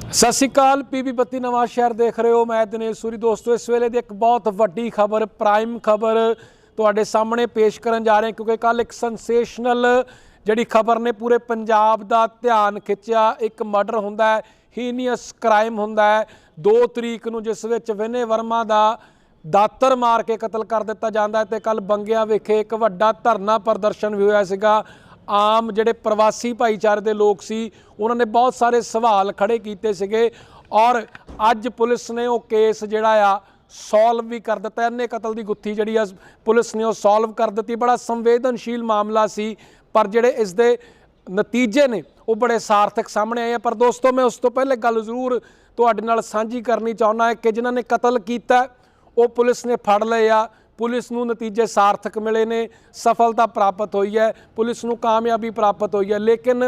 सत श्री अकाल पीबी 32 नवा शहर देख रहे हो। मैं दिनेश सूरी। दोस्तों इस वेले दी एक बहुत वड्डी खबर प्राइम खबर तुहाडे सामने पेश करन जा रहे हैं क्योंकि कल एक सेंसेशनल जिहड़ी खबर ने पूरे पंजाब दा ध्यान खिंचिया। एक मर्डर हुंदा है, हीनियस क्राइम हुंदा है 2 तरीक नूं जिस विच विनय वर्मा दा दातर मार के कतल कर दिता जाता है। तो कल बंगिया विखे एक वड्डा धरना प्रदर्शन भी होया सीगा। आम जिहड़े प्रवासी भाईचारे के लोग सी उन्होंने बहुत सारे सवाल खड़े किए सीगे और अज पुलिस ने वो केस जिहड़ा आ सॉल्व भी कर दिता। इन्ने कतल की गुत्थी जिहड़ी आ पुलिस ने वो सॉल्व कर दी। बड़ा संवेदनशील मामला सी पर जिहड़े इस दे नतीजे ने वो बड़े सार्थक सामने आए हैं। पर दोस्तों मैं उस तो पहले गल जरूर तुहाडे नाल साझी करनी चाहुंदा है कि जिन्हां ने कतल किया वो पुलिस ने फड़ लए आ। पुलिस नूं नतीजे सार्थक मिले ने, सफलता प्राप्त हुई है, पुलिस नूं कामयाबी प्राप्त हुई है। लेकिन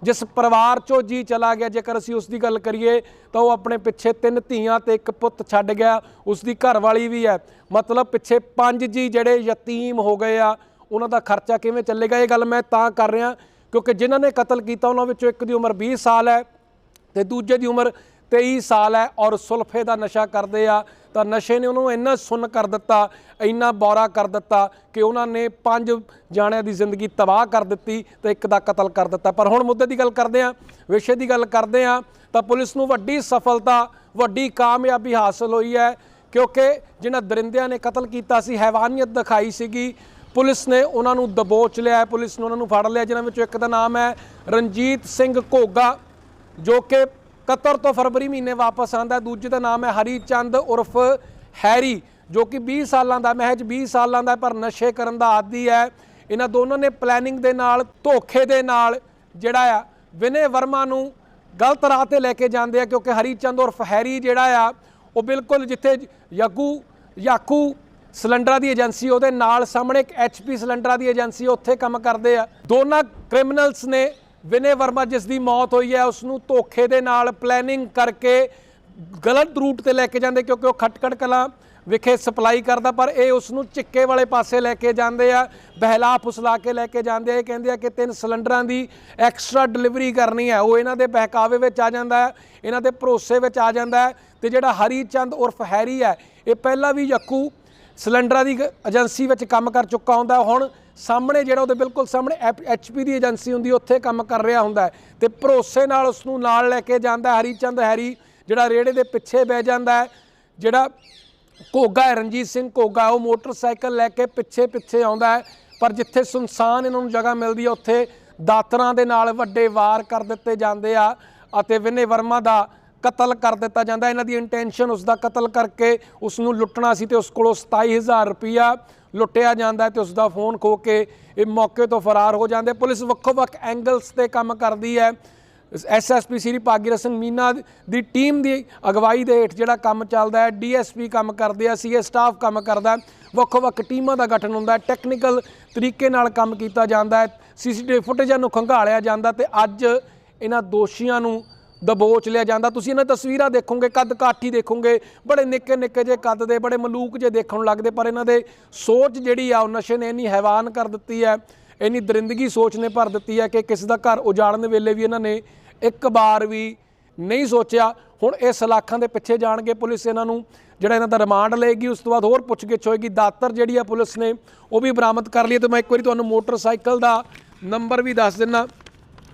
जिस परिवार चो जी चला गया, जेकर असीं उसकी गल करिए तो वो अपने पिछे 3 धीआं ते 1 पुत छड्ड गया। उसकी घरवाली भी है, मतलब पिछे 5 जी जिहड़े यतीम हो गए आ। उन्हां दा खर्चा किवें चलेगा? ये गल मैं तां कर रहा क्योंकि जिन्हां ने कतल किया उन्हां विचों एक दी उम्र 20 साल है तो दूजे की उम्र 23 साल है और सुल्फे का नशा करते आ। तो नशे ने उन्होंने इन्ना सुन कर दिता, इन्ना बौरा कर दिता कि उन्होंने 5 जाणिਆਂ की जिंदगी तबाह कर दी तो एक का कतल कर दिता। पर हुण मुद्दे की गल करते हैं, विषय की गल करते हैं तो पुलिस नूं वड्डी सफलता वड्डी कामयाबी हासिल हुई है क्योंकि जिन्हां दरिंदियां ने कतल किया सी, हैवानियत दिखाई सीगी, पुलिस ने उन्होंने दबोच लिया है, पुलिस ने उन्होंने फड़ लिया। जिन्हां विचों एक का नाम है रणजीत सिंह घोगा जो कि कतर तो फरवरी महीने वापस आंदा है। दूजे का नाम है हरी चंद उर्फ हैरी जो कि 20 सालों का, महज 20 सालों का पर नशे करन दा आदी है। इन्हां दोनों ने प्लैनिंग दे नाल धोखे दे नाल जिहड़ा आ विनय वर्मा नूं गलत राह ते लैके जांदे आ क्योंकि हरी चंद उर्फ हैरी जिहड़ा आ वो बिल्कुल जिथे याकू सिलेंडर की एजेंसी उहदे नाल सामने एक HP सिलेंडर की एजेंसी उत्थे काम करदे आ। दोनों क्रिमिनल्स ने विनय वर्मा जिसकी मौत हुई है उसनूं धोखे दे नाल प्लैनिंग करके गलत रूट ते लैके जांदे क्योंकि वो खटकड़ कलां विखे सप्लाई करदा पर ये उसनूं चिक्के वाले पासे लैके जांदे आ, बहला फुसला के लैके जांदे आ। कहंदे आ कि 3 सिलेंडरां दी एक्सट्रा डिलीवरी करनी है, वो इन्हां दे बहकावे विच आ जांदा है, इन्हां दे भरोसे विच आ जांदा है। ते जिहड़ा हरी चंद उर्फ हैरी है ये पहला भी यक्कू सिलेंडर की एजेंसी विच काम कर चुका हुंदा। हुण सामने जिहड़ा उहदे बिल्कुल सामने HP की एजेंसी हुंदी उत्थे काम कर रहा हुंदा है ते भरोसे नाल उसनूं नाल लैके जांदा है। हरी चंद हैरी जिहड़ा रेड़े दे पिछे बह जांदा है। जिहड़ा घोगा है रणजीत सिंह घोगा वो मोटरसाइकिल लैके पिछे आउंदा है पर जिथे सुनसान इन्हां नूं जगह मिलदी है उत्थे दातरां दे नाल वड्डे वार कर दिते जांदे आ अते विनय वर्मा दा कतल कर दिता जाता। इन्हां दी इंटेंशन उसका कतल करके उसनूं लुटना सी ते उस कोलों 27,000 रुपया लुटिया जाता है तो उसका फोन खो के ये मौके तो फरार हो जाते। पुलिस वक्-वक् एंगल्स ते काम करती है। SSP श्री भागीरथ सिंह मीना की टीम की अगवाई के हेठ जिहड़ा काम चलता है, DSP काम करते हैं, CA स्टाफ काम करता है, वक्-वक् टीमां का गठन होंदा है, टैक्नीकल तरीके नाल काम किया जाता है, CCTV फुटेजां नूं खंगालिया जाता ते अज इन्हां दोषियां नूं दबोच लिया जाता। तुसीं इन्हां तस्वीरां देखोगे, कद काठी देखोगे, बड़े निक्के निक्के जे कद दे, बड़े मलूक जे देखण लगदे पर इन्हां दे सोच जिहड़ी आ नशे ने इन्नी हैवान कर दित्ती है, इन्नी दरिंदगी सोच ने भर दित्ती है कि किसी का घर उजाड़न वेले भी इन्हां ने एक बार भी नहीं सोचा। हुण ये सलाखां दे पिछे जाणगे, पुलिस इन्हां नूं जिहड़ा इन्हां दा रिमांड लेगी, उस तो बाद होर पुछगिछ होएगी। दातर जिहड़ी आ पुलिस ने वो भी बरामद कर ली। तो मैं एक बारी तुहानूं मोटरसाइकिल का नंबर भी दस दिना।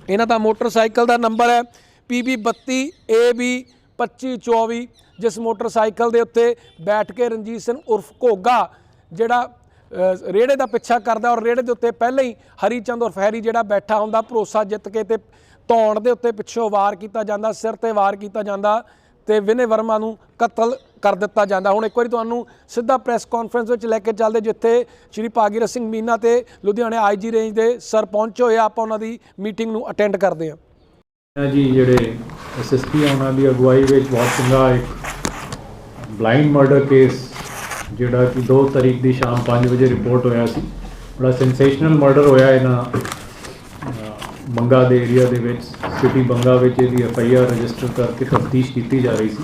इन्हां दा मोटरसाइकिल का नंबर है PB 32 AB 2524 जिस मोटरसाइकिल के उत्ते बैठ के रणजीत सिंह उर्फ घोगा जिहड़ा रेड़े का पिछा करता और रेड़े के उत्ते पहले ही हरी चंद उर्फ हैरी जिहड़ा बैठा हुंदा भरोसा जित के ते धौण दे उत्ते पिछों वार किया जाता, सिर ते वार किया जाता ते विनय वर्मा नूं कतल कर दिता जाता। हुण एक बारी तुहानूं सीधा प्रैस कॉन्फ्रेंस में लैके चलते जिथे श्री भागीरथ सिंह मीना ते लुधियाणे IG रेंज के सर पहुंचे हुए, आपां उन्हां दी मीटिंग नूं अटेंड करते हैं। जी जिहड़े SSP उन्होंने अगवाई में बहुत चंगा एक ब्लाइंड मर्डर केस जिहड़ा कि 2 तारीख की शाम 5 बजे रिपोर्ट होया सी। बड़ा सेंसेशनल मर्डर होया इन्हां बंगा दे एरिया दे विच, सिटी बंगा विच इहदी FIR रजिस्टर करके तफ्तीश की जा रही सी।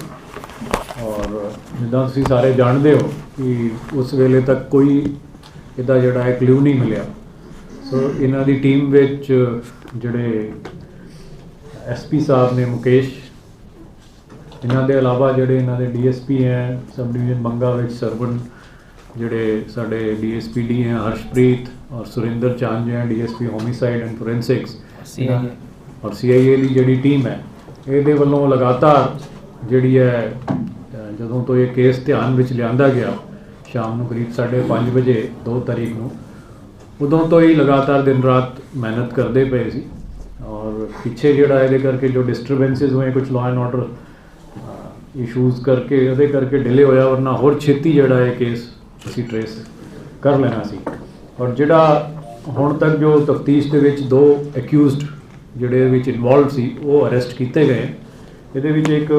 और जिद्दां तुसीं सारे जानते हो कि उस वेले तक कोई इहदा जिहड़ा है क्लू नहीं मिलिया। सो इन्हां दी टीम विच जिहड़े SP साहब ने मुकेश ਇਹਨਾਂ ਦੇ ਇਲਾਵਾ ਜਿਹੜੇ ਇਹਨਾਂ ਦੇ ਡੀਐਸਪੀ ਹੈ ਸਬ ਡਿਵੀਜ਼ਨ ਬੰਗਾ ਵਿੱਚ ਸਰਵਨ ਜਿਹੜੇ ਸਾਡੇ ਡੀਐਸਪੀ ਹੈ ਹਰਸ਼ਪ੍ਰੀਤ ਔਰ ਸੁਰਿੰਦਰ ਚਾਂਜ ਹੈ ਡੀਐਸਪੀ ਹੋਮੀਸਾਈਡ ਐਂਡ ਫੋਰੈਂਸਿਕਸ ਔਰ CIA ਦੀ ਜਿਹੜੀ ਟੀਮ ਹੈ ਇਹਦੇ ਵੱਲੋਂ ਲਗਾਤਾਰ ਜਿਹੜੀ ਹੈ ਜਦੋਂ ਤੋਂ ਇਹ ਕੇਸ ਧਿਆਨ ਵਿੱਚ ਲਿਆਂਦਾ ਗਿਆ ਸ਼ਾਮ ਨੂੰ ਕਰੀਬ 5:30 ਵਜੇ 2 ਤਾਰੀਖ ਨੂੰ ਉਦੋਂ ਤੋਂ ਹੀ ਲਗਾਤਾਰ ਦਿਨ ਰਾਤ ਮਿਹਨਤ ਕਰਦੇ ਪਏ ਸੀ ਔਰ ਪਿੱਛੇ ਜਿਹੜਾ ਇਹਦੇ ਕਰਕੇ ਜੋ ਡਿਸਟਰਬੈਂਸਿਸ ਹੋਏ ਕੁਝ ਲਾਅ ਐਂਡ ਆਰਡਰ ਇਸ਼ੂਜ਼ ਕਰਕੇ ਉਹਦੇ ਕਰਕੇ ਡਿਲੇ ਹੋਇਆ ਵਰਨਾ ਹੋਰ ਛੇਤੀ ਜਿਹੜਾ ਇਹ ਕੇਸ ਅਸੀਂ ਟਰੇਸ ਕਰ ਲੈਣਾ ਸੀ ਔਰ ਜਿਹੜਾ ਹੁਣ ਤੱਕ ਜੋ ਤਫਤੀਸ਼ ਦੇ ਵਿੱਚ 2 ਅਕਿਊਜ਼ਡ ਜਿਹੜੇ ਵਿੱਚ ਇਨਵੋਲਵਡ ਸੀ ਉਹ ਅਰੈਸਟ ਕੀਤੇ ਗਏ ਇਹਦੇ ਵਿੱਚ ਇੱਕ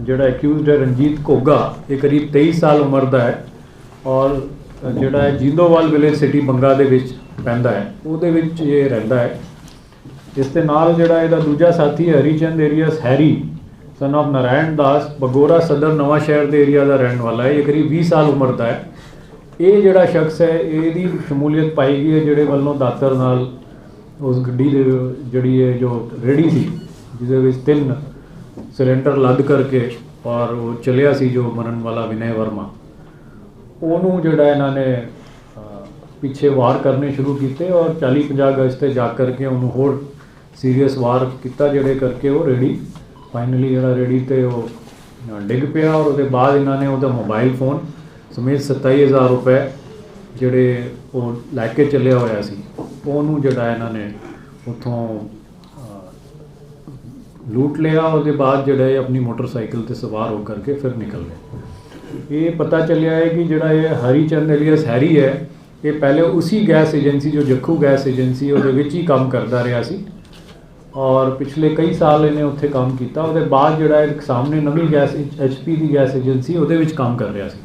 ਜਿਹੜਾ ਅਕਿਊਜ਼ਡ ਹੈ ਰਣਜੀਤ ਘੋਗਾ ਇਹ ਕਰੀਬ 23 ਸਾਲ ਉਮਰ ਦਾ ਹੈ ਔਰ ਜਿਹੜਾ ਹੈ ਜਿੰਦੋਵਾਲ ਵਿਲੇਜ ਸਿਟੀ ਬੰਗਾ ਦੇ ਵਿੱਚ ਪੈਂਦਾ ਹੈ ਉਹਦੇ ਵਿੱਚ ਇਹ ਰਹਿੰਦਾ ਹੈ ਇਸ ਦੇ ਨਾਲ ਜਿਹੜਾ ਇਹਦਾ ਦੂਜਾ ਸਾਥੀ ਹੈ Harichand alias Hari son of Narain Das Bagora ਸਦਰ ਨਵਾਂ ਸ਼ਹਿਰ ਦੇ ਏਰੀਆ ਦਾ ਰਹਿਣ ਵਾਲਾ ਹੈ ਇਹ ਕਰੀਬ 20 ਸਾਲ ਉਮਰ ਦਾ ਹੈ ਇਹ ਜਿਹੜਾ ਸ਼ਖਸ ਹੈ ਇਹਦੀ ਸ਼ਮੂਲੀਅਤ ਪਾਈ ਗਈ ਹੈ ਜਿਹੜੇ ਵੱਲੋਂ ਦਾਤਰ ਨਾਲ ਉਸ ਗੱਡੀ ਦੇ ਜਿਹੜੀ ਹੈ ਜੋ ਰੇੜੀ ਸੀ ਜਿਹਦੇ ਵਿੱਚ 3 ਸਿਲੰਡਰ ਲੱਦ ਕਰਕੇ ਔਰ ਉਹ ਚੱਲਿਆ ਸੀ ਜੋ ਮਰਨ ਵਾਲਾ ਵਿਨੈ ਵਰਮਾ ਉਹਨੂੰ ਜਿਹੜਾ ਇਹਨਾਂ ਨੇ ਪਿੱਛੇ ਵਾਰ ਕਰਨੇ ਸ਼ੁਰੂ ਕੀਤੇ ਔਰ 40-50 ਗਜ਼ ਤੇ ਜਾ ਕਰਕੇ ਉਹਨੂੰ ਹੋਰ ਸੀਰੀਅਸ ਵਾਰ ਕੀਤਾ ਜਿਹੜੇ ਕਰਕੇ ਉਹ ਰੇੜੀ ਫਾਈਨਲੀ ਜਿਹੜਾ ਰੇੜੀ ਤੇ ਉਹ ਡਿੱਗ ਪਿਆ ਔਰ ਉਹਦੇ ਬਾਅਦ ਇਹਨਾਂ ਨੇ ਉਹਦਾ ਮੋਬਾਈਲ ਫੋਨ ਸਮੇਤ 27,000 ਰੁਪਏ ਜਿਹੜੇ ਉਹ ਲੈ ਕੇ ਚੱਲਿਆ ਹੋਇਆ ਸੀ ਉਹਨੂੰ ਜਿਹੜਾ ਇਹਨਾਂ ਨੇ ਉੱਥੋਂ ਲੂਟ ਲਿਆ ਉਹਦੇ ਬਾਅਦ ਜਿਹੜਾ ਇਹ ਆਪਣੀ ਮੋਟਰਸਾਈਕਲ ਤੇ ਸਵਾਰ ਹੋ ਕਰਕੇ ਫਿਰ ਨਿਕਲ ਗਏ ਇਹ ਪਤਾ ਚੱਲਿਆ ਹੈ ਕਿ ਜਿਹੜਾ ਇਹ ਹਰੀਚੰਦ ਏਲੀਅਸ ਹੈਰੀ ਹੈ ਇਹ ਪਹਿਲੇ ਉसी ਗੈਸ ਏਜੰਸੀ ਜੋ ਜੱਖੂ ਗੈਸ ਏਜੰਸੀ ਉਹਦੇ ਵਿੱਚ ਹੀ ਕੰਮ ਕਰਦਾ ਰਿਹਾ ਸੀ ਔਰ ਪਿਛਲੇ ਕਈ ਸਾਲ ਇਹਨੇ ਉੱਥੇ ਕੰਮ ਕੀਤਾ ਉਹਦੇ ਬਾਅਦ ਜਿਹੜਾ ਇੱਕ ਸਾਹਮਣੇ ਨਵੀਂ ਗੈਸ HP ਦੀ ਗੈਸ ਏਜੰਸੀ ਉਹਦੇ ਵਿੱਚ ਕੰਮ ਕਰ ਰਿਹਾ ਸੀ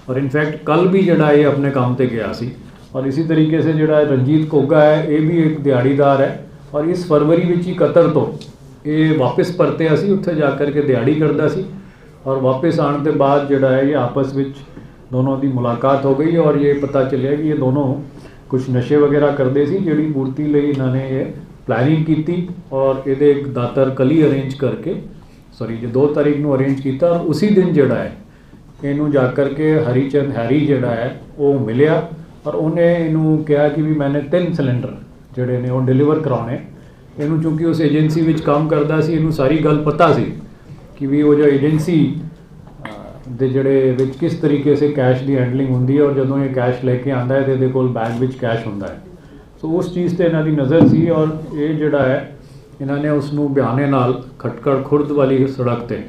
ਔਰ ਇਨਫੈਕਟ ਕੱਲ ਵੀ ਜਿਹੜਾ ਇਹ ਆਪਣੇ ਕੰਮ ਤੇ ਗਿਆ ਸੀ ਔਰ ਇसी ਤਰੀਕੇ ਸੇ ਜਿਹੜਾ ਰਣਜੀਤ ਘੋਗਾ ਹੈ ਇਹ ਵੀ ਇੱਕ ਦਿਹਾੜੀਦਾਰ ਹੈ ਔਰ ਇਸ ਫਰਵਰੀ ਵਿੱਚ ਹੀ ਕਤਰ ਤੋਂ ਇਹ ਵਾਪਸ ਪਰਤਿਆ ਸੀ ਉੱਥੇ ਜਾ ਕਰਕੇ ਦਿਹਾੜੀ ਕਰਦਾ ਸੀ ਔਰ ਵਾਪਸ ਆਉਣ ਦੇ ਬਾਅਦ ਜਿਹੜਾ ਹੈ ਇਹ ਆਪਸ ਵਿੱਚ ਦੋਨੋਂ ਦੀ ਮੁਲਾਕਾਤ ਹੋ ਗਈ ਔਰ ਇਹ ਪਤਾ ਚੱਲਿਆ ਕਿ ਇਹ ਦੋਨੋਂ ਕੁਝ ਨਸ਼ੇ ਵਗੈਰਾ ਕਰਦੇ ਸੀ ਜਿਹੜੀ ਪੂਰਤੀ ਲਈ ਇਹਨਾਂ ਨੇ ਇਹ ਪਲੈਨਿੰਗ ਕੀਤੀ ਔਰ ਇਹਦੇ ਇੱਕ ਦਾਤਰ ਕਲੀ ਅਰੇਂਜ ਕਰਕੇ ਜੇ 2 ਤਾਰੀਖ ਨੂੰ ਅਰੇਂਜ ਕੀਤਾ ਔਰ ਉਸੇ ਦਿਨ ਜਿਹੜਾ ਹੈ ਇਹਨੂੰ ਜਾ ਕਰਕੇ ਹਰੀਚੰਦ ਹੈਰੀ ਜਿਹੜਾ ਹੈ ਉਹ ਮਿਲਿਆ ਔਰ ਉਹਨੇ ਇਹਨੂੰ ਕਿਹਾ ਕਿ ਵੀ ਮੈਨੇ 3 ਸਿਲੰਡਰ ਜਿਹੜੇ ਨੇ ਉਹ ਡਿਲੀਵਰ ਕਰਾਉਣੇ ਇਹਨੂੰ ਚੂੰਕਿ ਉਸ ਏਜੰਸੀ ਵਿੱਚ ਕੰਮ ਕਰਦਾ ਸੀ ਇਹਨੂੰ ਸਾਰੀ ਗੱਲ ਪਤਾ ਸੀ ਕਿ ਵੀ ਉਹ ਜੋ ਏਜੰਸੀ ਦੇ ਜਿਹੜੇ ਵਿੱਚ ਕਿਸ ਤਰੀਕੇ ਸੇ ਕੈਸ਼ ਦੀ ਹੈਂਡਲਿੰਗ ਹੁੰਦੀ ਹੈ ਔਰ ਜਦੋਂ ਇਹ ਕੈਸ਼ ਲੈ ਕੇ ਆਉਂਦਾ ਹੈ ਤੇ ਇਹਦੇ ਕੋਲ ਬੈਗ ਵਿੱਚ ਕੈਸ਼ ਹੁੰਦਾ ਹੈ ਸੋ ਉਸ ਚੀਜ਼ ਤੇ ਇਹਨਾਂ ਦੀ ਨਜ਼ਰ ਸੀ ਔਰ ਇਹ ਜਿਹੜਾ ਹੈ ਇਹਨਾਂ ਨੇ ਉਸ ਨੂੰ ਬਿਆਨੇ ਨਾਲ ਖਟਕੜ ਖੁਰਦ ਵਾਲੀ ਸੜਕ ਤੇ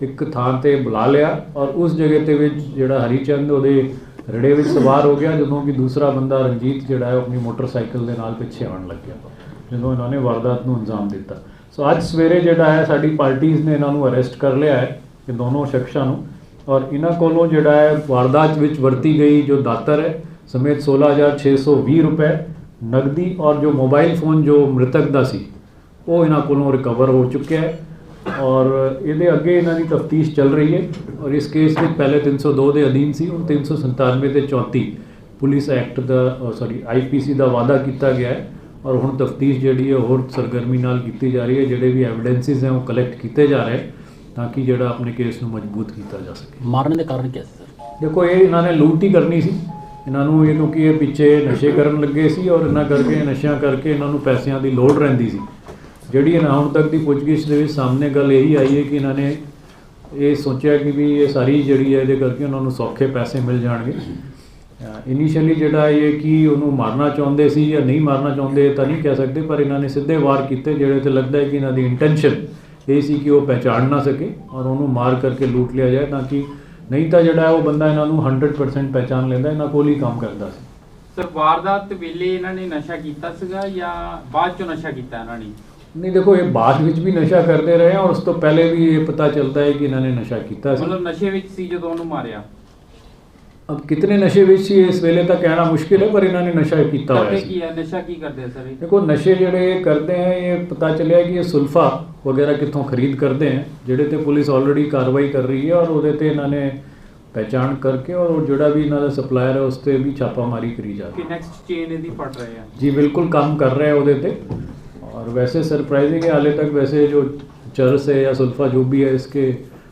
ਇੱਕ ਥਾਂ ਤੇ ਬੁਲਾ ਲਿਆ ਔਰ ਉਸ ਜਗ੍ਹਾ ਤੇ ਵਿੱਚ ਜਿਹੜਾ ਹਰੀਚੰਦ ਉਹਦੇ ਰੜੇ ਵਿੱਚ ਸਵਾਰ ਹੋ ਗਿਆ ਜਦੋਂ ਕਿ ਦੂਸਰਾ ਬੰਦਾ ਰਣਜੀਤ ਜਿਹੜਾ ਹੈ ਆਪਣੀ ਮੋਟਰਸਾਈਕਲ ਦੇ ਨਾਲ ਪਿੱਛੇ ਆਉਣ ਲੱਗਿਆ ਜਦੋਂ ਇਹਨਾਂ ਨੇ ਵਾਰਦਾਤ ਨੂੰ ਅੰਜਾਮ ਦਿੱਤਾ ਸੋ ਅੱਜ ਸਵੇਰੇ ਜਿਹੜਾ ਹੈ ਸਾਡੀ ਪਾਰਟੀਜ਼ ਨੇ ਇਹਨਾਂ ਨੂੰ ਅਰੈਸਟ ਕਰ ਲਿਆ ਹੈ ਇਹ ਦੋਨੋਂ ਸ਼ਖਸਾਂ ਨੂੰ ਔਰ ਇਹਨਾਂ ਕੋਲੋਂ ਜਿਹੜਾ ਹੈ ਵਾਰਦਾਤ ਵਿੱਚ ਵਰਤੀ ਗਈ ਜੋ ਦਾਤਰ ਹੈ ਸਮੇਤ 16,620 ਰੁਪਏ ਨਗਦੀ ਔਰ ਜੋ ਮੋਬਾਈਲ ਫੋਨ ਜੋ ਮ੍ਰਿਤਕ ਦਾ ਸੀ ਉਹ ਇਹਨਾਂ ਕੋਲੋਂ ਰਿਕਵਰ ਹੋ ਚੁੱਕਿਆ ਹੈ ਔਰ ਇਹਦੇ ਅੱਗੇ ਇਹਨਾਂ ਦੀ ਤਫਤੀਸ਼ ਚੱਲ ਰਹੀ ਹੈ ਔਰ ਇਸ ਕੇਸ ਵਿੱਚ ਪਹਿਲੇ 302 ਦੇ ਅਧੀਨ ਸੀ ਹੁਣ 397 ਤੇ 34 ਪੁਲਿਸ ਐਕਟ ਦਾ IPC ਦਾ ਵਾਅਦਾ ਕੀਤਾ ਗਿਆ ਹੈ ਔਰ ਹੁਣ ਤਫਤੀਸ਼ ਜਿਹੜੀ ਹੈ ਹੋਰ ਸਰਗਰਮੀ ਨਾਲ ਕੀਤੀ ਜਾ ਰਹੀ ਹੈ ਜਿਹੜੇ ਵੀ ਐਵੀਡੈਂਸਿਸ ਹੈ ਉਹ ਕਲੈਕਟ ਕੀਤੇ ਜਾ ਰਹੇ ਤਾਂ ਕਿ ਜਿਹੜਾ ਆਪਣੇ ਕੇਸ ਨੂੰ ਮਜ਼ਬੂਤ ਕੀਤਾ ਜਾ ਸਕੇ ਮਾਰਨ ਦੇ ਕਾਰਨ ਕੀ ਸੀ ਸਰ ਦੇਖੋ ਇਹ ਇਹਨਾਂ ਨੇ ਲੂਟ ਹੀ ਕਰਨੀ ਸੀ ਇਹਨਾਂ ਨੂੰ ਇਹ ਕਿਉਂਕਿ ਇਹ ਪਿੱਛੇ ਨਸ਼ੇ ਕਰਨ ਲੱਗੇ ਸੀ ਔਰ ਇਹਨਾਂ ਕਰਕੇ ਨਸ਼ਿਆਂ ਕਰਕੇ ਇਹਨਾਂ ਨੂੰ ਪੈਸਿਆਂ ਦੀ ਲੋੜ ਰਹਿੰਦੀ ਸੀ ਜਿਹੜੀ ਇਹਨਾਂ ਹੁਣ ਤੱਕ ਦੀ ਪੁੱਛਗਿੱਛ ਦੇ ਵਿੱਚ ਸਾਹਮਣੇ ਗੱਲ ਇਹੀ ਆਈ ਹੈ ਕਿ ਇਹਨਾਂ ਨੇ ਇਹ ਸੋਚਿਆ ਕਿ ਵੀ ਇਹ ਸਾਰੀ ਜਿਹੜੀ ਹੈ ਇਹਦੇ ਕਰਕੇ ਉਹਨਾਂ ਨੂੰ ਸੌਖੇ ਪੈਸੇ ਮਿਲ ਜਾਣਗੇ ਇਨੀਸ਼ੀਅਲੀ ਜਿਹੜਾ ਇਹ ਕਿ ਉਹਨੂੰ ਮਾਰਨਾ ਚਾਹੁੰਦੇ ਸੀ ਜਾਂ ਨਹੀਂ ਮਾਰਨਾ ਚਾਹੁੰਦੇ ਤਾਂ ਨਹੀਂ ਕਹਿ ਸਕਦੇ ਪਰ ਇਹਨਾਂ ਨੇ ਸਿੱਧੇ ਵਾਰ ਕੀਤੇ ਜਿਹੜੇ ਤੇ ਲੱਗਦਾ ਹੈ ਕਿ ਇਹਨਾਂ ਦੀ ਇੰਟੈਂਸ਼ਨ ਇਹ ਸੀ ਕਿ ਉਹ ਪਹਿਚਾਣ ਨਾ ਸਕੇ ਔਰ ਉਹਨੂੰ ਮਾਰ ਕਰਕੇ ਲੂਟ ਲਿਆ ਜਾਏ ਤਾਂ ਕਿ ਨਹੀਂ ਤਾਂ ਜਿਹੜਾ ਉਹ ਬੰਦਾ ਇਹਨਾਂ ਨੂੰ 100% ਪਹਿਚਾਣ ਲੈਂਦਾ ਇਹਨਾਂ ਕੋਲ ਹੀ ਕੰਮ ਕਰਦਾ ਸੀ ਸਰ ਵਾਰਦਾਤ ਵੇਲੇ ਇਹਨਾਂ ਨੇ ਨਸ਼ਾ ਕੀਤਾ ਸੀਗਾ ਜਾਂ ਬਾਅਦ ਚੋਂ ਨਸ਼ਾ ਕੀਤਾ ਇਹਨਾਂ ਨੇ ਨਹੀਂ ਦੇਖੋ ਇਹ ਬਾਅਦ ਵਿੱਚ ਵੀ ਨਸ਼ਾ ਕਰਦੇ ਰਹੇ ਔਰ ਉਸ ਤੋਂ ਪਹਿਲੇ ਵੀ ਇਹ ਪਤਾ ਚੱਲਦਾ ਹੈ ਕਿ ਇਹਨਾਂ ਨੇ ਨਸ਼ਾ ਕੀਤਾ ਸੀ ਮਤਲਬ ਨਸ਼ੇ ਵਿੱਚ ਸੀ ਜਦੋਂ ਉਹਨੂੰ ਮਾਰਿਆ अब कितने नशे ਵਿੱਚ ਸੀ ਇਸ ਵੇਲੇ ਤਾਂ ਕਹਿਣਾ ਮੁਸ਼ਕਿਲ ਹੈ ਪਰ ਇਹਨਾਂ ਨੇ ਨਸ਼ਾ ਕੀਤਾ ਹੋਇਆ ਸੀ ਕੀ ਹੈ ਨਸ਼ਾ ਕੀ ਕਰਦੇ ਸਰ ਦੇਖੋ ਨਸ਼ੇ ਜਿਹੜੇ ਕਰਦੇ ਹੈ ਇਹ ਪਤਾ ਚੱਲਿਆ ਕਿ ਇਹ ਸੁਲਫਾ ਵਗੈरह ਕਿੱਥੋਂ ਖਰੀਦ ਕਰਦੇ ਹੈ ਜਿਹੜੇ ਤੇ ਪੁਲਿਸ ਆਲਰੇਡੀ ਕਾਰਵਾਈ ਕਰ ਰਹੀ ਹੈ ਔਰ ਉਹਦੇ ਤੇ ਇਹਨਾਂ ਨੇ ਪਹਿਚਾਣ ਕਰਕੇ ਔਰ ਜਿਹੜਾ ਵੀ ਇਹਨਾਂ ਦਾ ਸਪਲਾਇਰ ਹੈ ਉਸ ਤੇ ਵੀ ਛਾਪਾਮਾਰੀ ਕਰੀ ਜਾ ਰਹੀ ਹੈ ਕਿ ਨੈਕਸਟ ਚੇਨ ਇਹਦੀ ਫੜ ਰਹੇ ਆ ਜੀ ਬਿल्कुल काम कर रहे हैं ਉਹਦੇ ਤੇ और वैसे सरप्राइजिंग है हाले तक वैसे जो चरस है या सुल्फा जो भी है इसके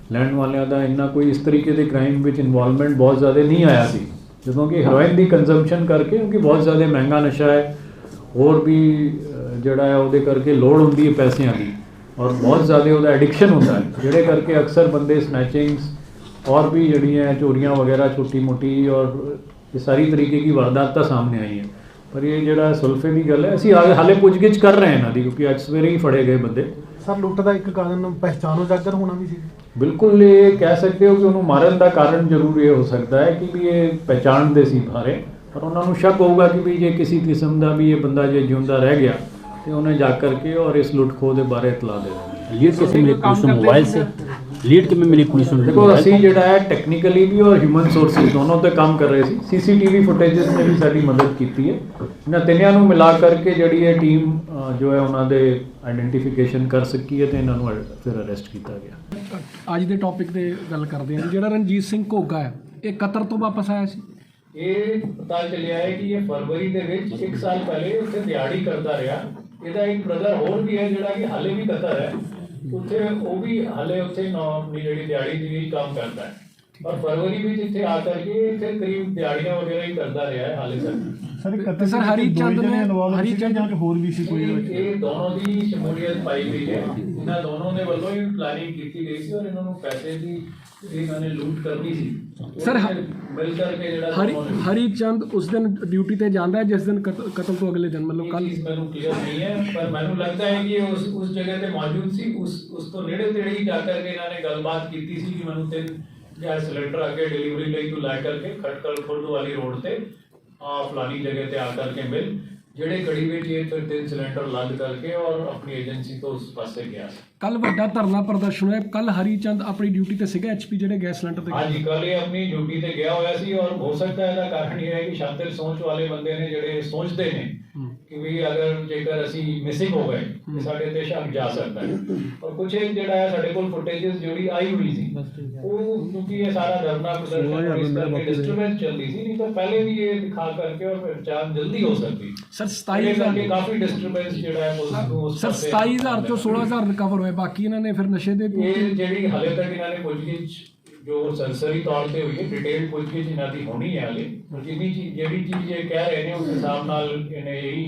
ਲੈਣ ਵਾਲਿਆਂ ਦਾ ਇੰਨਾ ਕੋਈ ਇਸ ਤਰੀਕੇ ਦੇ ਕ੍ਰਾਈਮ ਵਿੱਚ ਇਨਵੋਲਵਮੈਂਟ ਬਹੁਤ ਜ਼ਿਆਦਾ ਨਹੀਂ ਆਇਆ ਸੀ, ਜਦੋਂ ਕਿ ਹੈਰੋਇਨ ਦੀ ਕੰਜ਼ੰਪਸ਼ਨ ਕਰਕੇ, ਕਿਉਂਕਿ ਬਹੁਤ ਜ਼ਿਆਦਾ ਮਹਿੰਗਾ ਨਸ਼ਾ ਹੈ, ਹੋਰ ਵੀ ਜਿਹੜਾ ਹੈ ਉਹਦੇ ਕਰਕੇ ਲੋੜ ਹੁੰਦੀ ਹੈ ਪੈਸਿਆਂ ਦੀ, ਔਰ ਬਹੁਤ ਜ਼ਿਆਦਾ ਉਹਦਾ ਐਡਿਕਸ਼ਨ ਹੁੰਦਾ ਹੈ, ਜਿਹੜੇ ਕਰਕੇ ਅਕਸਰ ਬੰਦੇ ਸਨੈਚਿੰग्स और भी जड़ी हैं चोरियाँ वगैरह छोटी मोटी और ये सारी तरीके की वारदात सामने आई हैं। पर ये जड़ा सुल्फे की गल है, असी हाले पुछगिछ कर रहे हैं इन्हों की, क्योंकि अज सवेरे ही फड़े गए बंदे। सर लुੱਟ ਦਾ ਇੱਕ ਕਾਰਨ ਪਹਿਚਾਣ ਉਜਾਗਰ ਹੋਣਾ ਵੀ ਸੀ। बिल्कुल ये कह सकते हो कि उन्होंने मारन का कारण जरूर ये हो सकता है कि भी ये पहचानते सी बारे, पर उन्होंने शक होगा कि भी जे किसी किस्म का भी ये बंदा जे जिंदा रह गया तो उन्हें जा करके और इस लुट खो के बारे इतला दे देंगे। लीड कैसे मिली पुलिस को? मोबाइल से लीड के में मिली पुलिस को? देखो असी जोड़ा है टैक्नीकली भी और ह्यूमन सोर्सिस दोनों पे काम कर रहे थे, CCTV फुटेजेस ने भी साड़ी मदद की है। इन्होंने तिनिया नूं मिला करके जी है टीम जो है उन्होंने आइडेंटिफिकेशन कर सकी है, तो इन्होंने फिर अरेस्ट किया गया। ਅੱਜ ਦੇ ਟੌਪਿਕ ਤੇ ਗੱਲ ਕਰਦੇ ਹਾਂ ਜੀ, ਜਿਹੜਾ ਰਣਜੀਤ ਸਿੰਘ ਘੋਗਾ ਹੈ ਇਹ ਕਤਰ ਤੋਂ ਵਾਪਸ ਆਇਆ ਸੀ। ਇਹ ਪਤਾ ਚੱਲਿਆ ਹੈ ਕਿ ਇਹ ਫਰਵਰੀ ਦੇ ਵਿੱਚ 1 ਸਾਲ ਪਹਿਲੇ ਉੱਥੇ ਦਿਹਾੜੀ ਕਰਦਾ ਰਿਹਾ। ਇਹਦਾ ਇੱਕ ਬ੍ਰਦਰ ਹੋਰ ਵੀ ਹੈ ਜਿਹੜਾ ਕਿ ਹਾਲੇ ਵੀ ਕਤਰ ਹੈ, ਉੱਥੇ ਉਹ ਵੀ ਹਾਲੇ ਉੱਥੇ ਆਪਣੀ ਜਿਹੜੀ ਦਿਹਾੜੀ ਦੀ ਕੰਮ ਕਰਦਾ ਹੈ, ਪਰ ਫਰਵਰੀ ਵਿੱਚ ਇੱਥੇ ਆ ਕਰਕੇ ਇੱਥੇ ਕਰੀਬ ਦਿਹਾੜੀਆਂ ਵਗੈਰਾ ਹੀ ਕਰਦਾ ਰਿਹਾ ਹੈ ਹਾਲੇ ਤੱਕ। ਸਰ ਸਰ ਹਰੀ ਚੰਦ ਨੇ ਹਰੀ ਚੰਦ ਜਾਂ ਹੋਰ ਵੀ ਸੀ ਕੋਈ? ਇਹ ਦੋਨੋਂ ਦੀ ਸ਼ਮੂਲੀਅਤ ਪਾਈ ਗਈ ਹੈ, ਇਹਨਾਂ ਦੋਨੋਂ ਨੇ ਵੱਲੋਂ ਹੀ ਪਲਾਨਿੰਗ ਕੀਤੀ ਗਈ ਸੀ ਔਰ ਇਹਨਾਂ ਨੂੰ ਪੈਸੇ ਦੀ ਇਹਨਾਂ ਨੇ ਲੂਟ ਕਰਨੀ ਸੀ। ਸਰ ਮਿਲ ਕਰਕੇ ਜਿਹੜਾ ਹਰੀ ਚੰਦ ਉਸ ਦਿਨ ਡਿਊਟੀ ਤੇ ਜਾਂਦਾ ਹੈ ਜਿਸ ਦਿਨ ਕਤਲ ਤੋਂ ਅਗਲੇ ਦਿਨ, ਮਤਲਬ ਕੱਲ। ਮੈਨੂੰ ਕਲੀਅਰ ਨਹੀਂ ਹੈ, ਪਰ ਮੈਨੂੰ ਲੱਗਦਾ ਹੈ ਕਿ ਉਸ ਜਗ੍ਹਾ ਤੇ ਮੌਜੂਦ ਸੀ। ਉਸ ਤੋਂ ਨੇੜੇ ਤੇੜੇ ਹੀ ਜਾ ਕਰਕੇ ਇਹਨਾਂ ਨੇ ਗੱਲਬਾਤ ਕੀਤੀ ਸੀ ਕਿ ਮੈਨੂੰ 3 ਗੈਸ ਸਿਲੰਡਰ ਅੱਗੇ ਡਿਲੀਵਰੀ ਲਈ ਤੂੰ ਲੈ ਕਰਕੇ ਖਟਕਲ ਖੁਰਦ ਵਾਲੀ ਰੋਡ ਤੇ ਫਲਾਨੀ ਜਗ੍ਹਾ ਤੇ ਆ ਕਰਕੇ ਮਿਲ, ਜਿਹੜੇ ਗੜੀ ਵਿੱਚ ਇਹ ਫਿਰ 3 ਸਿਲੰਡਰ ਲੱਦ ਕਰਕੇ ਔਰ ਆਪਣੀ ਏਜੰਸੀ ਤੋਂ ਉਸ ਪਾਸੇ ਗਿਆ ਸੀ। ਕੱਲ ਵੱਡਾ ਧਰਨਾ ਪ੍ਰਦਰਸ਼ਨ ਹੋਇਆ, ਕੱਲ ਹਰੀ ਚੰਦ ਆਪਣੀ ਡਿਊਟੀ ਤੇ ਸੀਗਾ HP ਜਿਹੜੇ ਗੈਸ ਸਿਲੰਡਰ ਤੇ। ਹਾਂਜੀ, ਕੱਲ ਇਹ ਆਪਣੀ ਡਿਊਟੀ ਤੇ ਗਿਆ ਹੋਇਆ ਸੀ ਔਰ ਹੋ ਸਕਦਾ ਹੈ ਇਹਦਾ ਕਾਰਨ ਇਹ ਹੈ ਕਿ ਸ਼ਾਤਿਰ ਸੋਚ ਵਾਲੇ ਬੰਦੇ ਨੇ ਜਿਹੜੇ ਸੋਚਦੇ ਨੇ ਕਿ ਵੀ ਅਗਰ ਜੇਕਰ ਅਸੀਂ ਮਿਸਿੰਗ ਹੋ ਗਏ ਤੇ ਸਾਡੇ ਤੇ ਸ਼ੱਕ ਜਾ ਸਕਦਾ ਹੈ। ਔਰ ਕੁਝ ਜਿਹੜਾ ਹੈ ਸਾਡੇ ਕੋਲ ਫੁਟੇजेस ਜਿਹੜੀ ਆਈ ਹੋਈ ਸੀ ਉਹ ਕਿਉਂਕਿ ਇਹ ਸਾਰਾ ਧਰਨਾ ਪ੍ਰਦਰਸ਼ਨ ਇਸ ਕਰਕੇ ਡਿਸਟਰਬੈਂਸ ਚੱਲਦੀ ਸੀ, ਨਹੀਂ ਤਾਂ ਪਹਿਲੇ ਵੀ ਇਹ ਦਿਖਾ ਕਰਕੇ ਔਰ ਪਹਿਚਾਣ ਜਲਦੀ ਹੋ ਸਕਦੀ। ਸਰ 27,000 ਕਾਫੀ ਡਿਸਟਰਬੈਂਸ ਜਿਹੜਾ ਹੈ ਪੁਲਿਸ ਨੂੰ ਉਸ ਸਰ 27,000 ਤੋਂ 16,000 ਰਿਕਵਰ ਹੋਏ, ਬਾਕੀ ਇਹਨਾਂ ਨੇ ਫਿਰ ਨਸ਼ੇ ਦੇ ਇਹ ਜਿਹੜੀ ਹਾਲੇ ਤੱਕ ਇਹਨਾਂ ਨੇ ਪੁੱਛਗਿੱਛ ਜੋ ਸਰਸਰੀ ਤੌਰ ਤੇ ਹੋਈ ਹੈ, ਡਿਟੇਲ ਪੁੱਛਗਿੱਛ ਇਹਨਾਂ ਦੀ ਹੋਣੀ ਹੈ ਹਾਲੇ। ਜਿੰਨੀ ਚੀਜ਼ ਜਿਹੜੀ ਚੀਜ਼ ਇਹ ਕਹਿ ਰਹੇ ਨੇ ਉਸ ਹਿਸਾਬ ਨਾਲ ਇਹਨੇ ਇਹੀ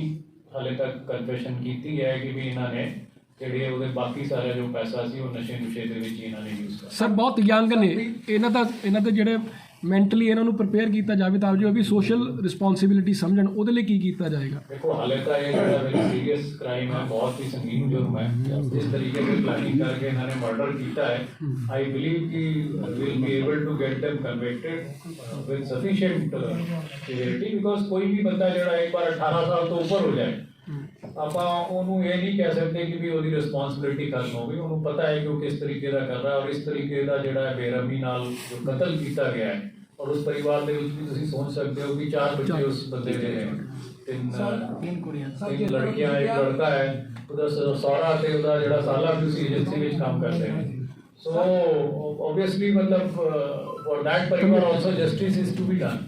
ਹਾਲੇ ਤੱਕ ਕਨਫੈਸ਼ਨ ਕੀਤੀ ਹੈ ਕਿ ਵੀ ਇਹਨਾਂ ਨੇ ਜਿਹੜੇ ਉਹਦੇ ਬਾਕੀ ਸਾਰਾ ਜੋ ਪੈਸਾ ਸੀ ਉਹ ਨਸ਼ੇ ਦੇ ਵਿੱਚ ਹੀ ਇਹਨਾਂ ਨੇ ਯੂਜ਼ ਕੀਤਾ। ਸਰ ਬਹੁਤ ਯੰਗ ਨੇ ਇਹਨਾਂ ਦੇ ਜਿਹੜੇ ਮੈਂਟਲੀ ਇਹਨਾਂ ਨੂੰ ਪ੍ਰਿਪੇਅਰ ਕੀਤਾ ਜਾਵੇ ਤਾਂ ਜੋ ਵੀ ਸੋਸ਼ਲ ਰਿਸਪੌਂਸਿਬਿਲਿਟੀ ਸਮਝਣ, ਉਹਦੇ ਲਈ ਕੀ ਕੀਤਾ ਜਾਏਗਾ? ਦੇਖੋ ਹਾਲੇ ਤਾਂ ਇਹ ਜਿਹੜਾ ਵੈਰੀ ਸੀਰੀਅਸ ਕ੍ਰਾਈਮ ਹੈ, ਬਹੁਤ ਹੀ ਸੰਗੀਨ ਜੁਰਮ ਹੈ। ਇਸ ਤਰੀਕੇ ਦੀ ਪਲਾਨਿੰਗ ਕਰਕੇ ਇਹਨਾਂ ਨੇ ਮਰਡਰ ਕੀਤਾ ਹੈ। ਆਈ ਬਿਲੀਵ ਕਿ will be able to get them convicted with sufficient severity, because ਕੋਈ ਵੀ ਬੰਦਾ ਜਿਹੜਾ ਇੱਕ ਵਾਰ 18 ਸਾਲ ਤੋਂ ਉੱਪਰ ਹੋ ਜਾਏ ਆਪਾਂ ਉਹਨੂੰ ਇਹ ਨਹੀਂ ਕਹਿ ਸਕਦੇ ਕਿ ਵੀ ਉਹਦੀ ਰਿਸਪੌਂਸਿਬਿਲਿਟੀ ਖਤਮ ਹੋ ਗਈ। ਉਹਨੂੰ ਪਤਾ ਹੈ ਕਿ ਉਹ ਕਿਸ ਤਰੀਕੇ ਦਾ ਕਰ ਰਿਹਾ ਔਰ ਇਸ ਤਰੀਕੇ ਦਾ ਜਿਹੜਾ ਹੈ ਬੇਰਹਿਮੀ ਨਾਲ ਜੋ ਕਤਲ ਕੀਤਾ ਗਿਆ ਹੈ ਔਰ ਉਸ ਪਰਿਵਾਰ ਦੇ ਵਿੱਚ ਵੀ ਤੁਸੀਂ ਸੋਚ ਸਕਦੇ ਹੋ ਕਿ 4 ਬੱਚੇ ਉਸ ਬੰਦੇ ਦੇ ਨੇ, 3 ਲੜਕੀਆਂ, 1 ਲੜਕਾ ਹੈ, ਉਹਦਾ ਸਹੁਰਾ ਤੇ ਉਹਦਾ ਜਿਹੜਾ ਸਾਲਾ ਵੀ ਉਸੇ ਏਜੰਸੀ ਵਿੱਚ ਕੰਮ ਕਰਦੇ ਨੇ। ਸੋ obviously ਮਤਲਬ for that ਪਰਿਵਾਰ also justice is to be done।